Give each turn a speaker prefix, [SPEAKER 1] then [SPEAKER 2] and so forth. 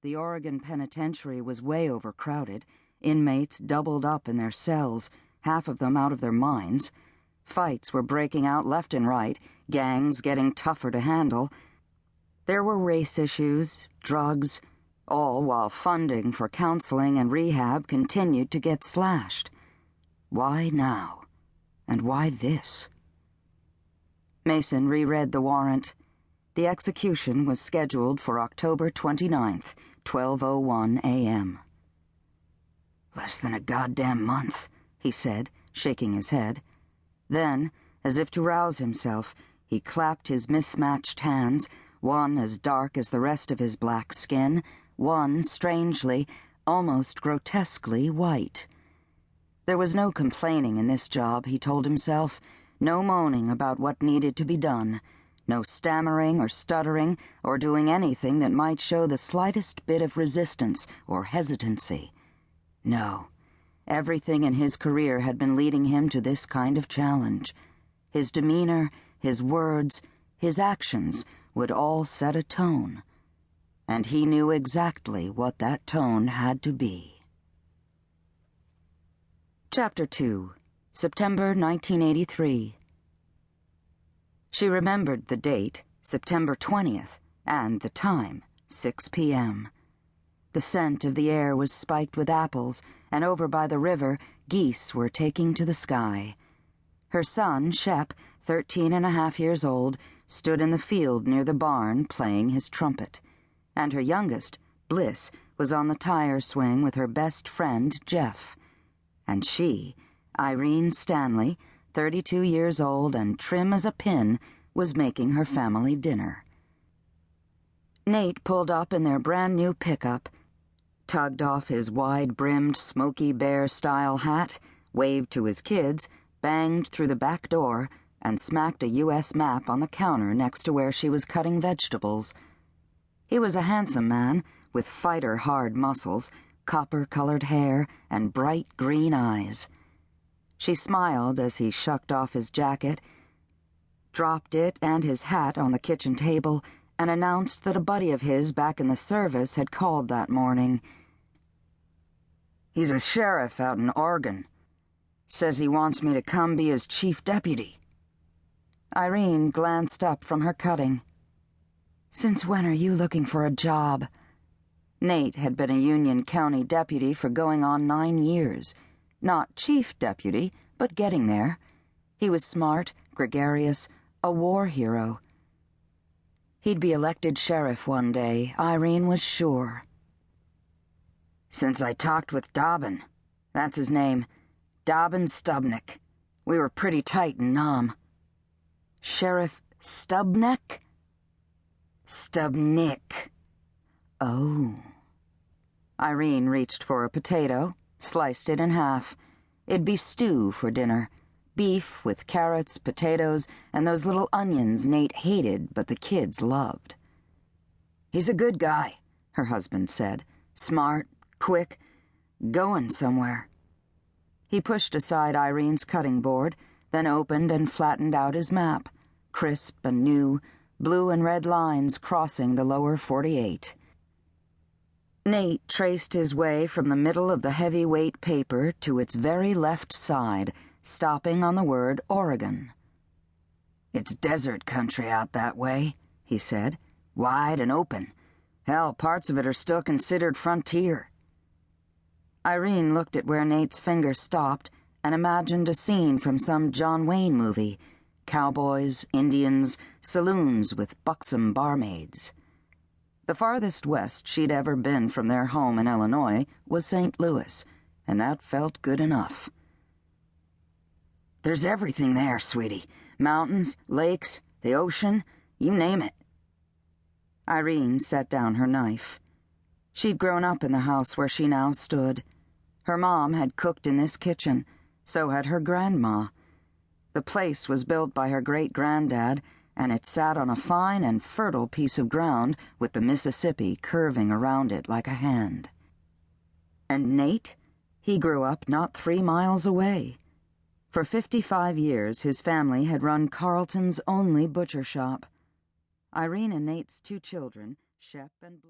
[SPEAKER 1] The Oregon penitentiary was way overcrowded, inmates doubled up in their cells, half of them out of their minds. Fights were breaking out left and right, gangs getting tougher to handle. There were race issues, drugs, all while funding for counseling and rehab continued to get slashed. Why now? And why this? Mason reread the warrant. The execution was scheduled for October 29th, 12:01 a.m. "Less than a goddamn month," he said, shaking his head. Then, as if to rouse himself, he clapped his mismatched hands, one as dark as the rest of his black skin, one strangely, almost grotesquely white. There was no complaining in this job, he told himself, no moaning about what needed to be done, no stammering or stuttering or doing anything that might show the slightest bit of resistance or hesitancy. No, everything in his career had been leading him to this kind of challenge. His demeanor, his words, his actions would all set a tone, and he knew exactly what that tone had to be. Chapter 2, September 1983. She remembered the date, September 20th, and the time, 6 p.m. The scent of the air was spiked with apples, and over by the river, geese were taking to the sky. Her son, Shep, 13.5 years old, stood in the field near the barn playing his trumpet, and her youngest, Bliss, was on the tire swing with her best friend, Jeff. And she, Irene Stanley, 32 years old and trim as a pin, was making her family dinner. Nate pulled up in their brand-new pickup, tugged off his wide-brimmed Smokey Bear-style hat, waved to his kids, banged through the back door, and smacked a U.S. map on the counter next to where she was cutting vegetables. He was a handsome man, with fighter-hard muscles, copper-colored hair, and bright green eyes. She smiled as he shucked off his jacket, dropped it and his hat on the kitchen table, and announced that a buddy of his back in the service had called that morning. "He's a sheriff out in Oregon. Says he wants me to come be his chief deputy." Irene glanced up from her cutting. "Since when are you looking for a job?" Nate had been a Union County deputy for going on 9 years. Not chief deputy, but getting there. He was smart, gregarious, a war hero. He'd be elected sheriff one day, Irene was sure. "Since I talked with Dobbin. That's his name. Dobbin Stubnick. We were pretty tight in Nam." "Sheriff Stubnick?" "Stubnick." "Oh." Irene reached for a potato, sliced it in half. It'd be stew for dinner. Beef with carrots, potatoes, and those little onions Nate hated but the kids loved. "He's a good guy," her husband said. "Smart, quick, going somewhere." He pushed aside Irene's cutting board, then opened and flattened out his map, crisp and new, blue and red lines crossing the lower 48. Nate traced his way from the middle of the heavyweight paper to its very left side, stopping on the word Oregon. "It's desert country out that way," he said. "Wide and open. Hell, parts of it are still considered frontier." Irene looked at where Nate's finger stopped and imagined a scene from some John Wayne movie. Cowboys, Indians, saloons with buxom barmaids. The farthest west she'd ever been from their home in Illinois was St. Louis, and that felt good enough. "There's everything there, sweetie. Mountains, lakes, the ocean, you name it." Irene set down her knife. She'd grown up in the house where she now stood. Her mom had cooked in this kitchen, so had her grandma. The place was built by her great-granddad, and it sat on a fine and fertile piece of ground with the Mississippi curving around it like a hand. And Nate? He grew up not 3 miles away. For 55 years, his family had run Carlton's only butcher shop. Irene and Nate's 2 children, Shep and Bliss.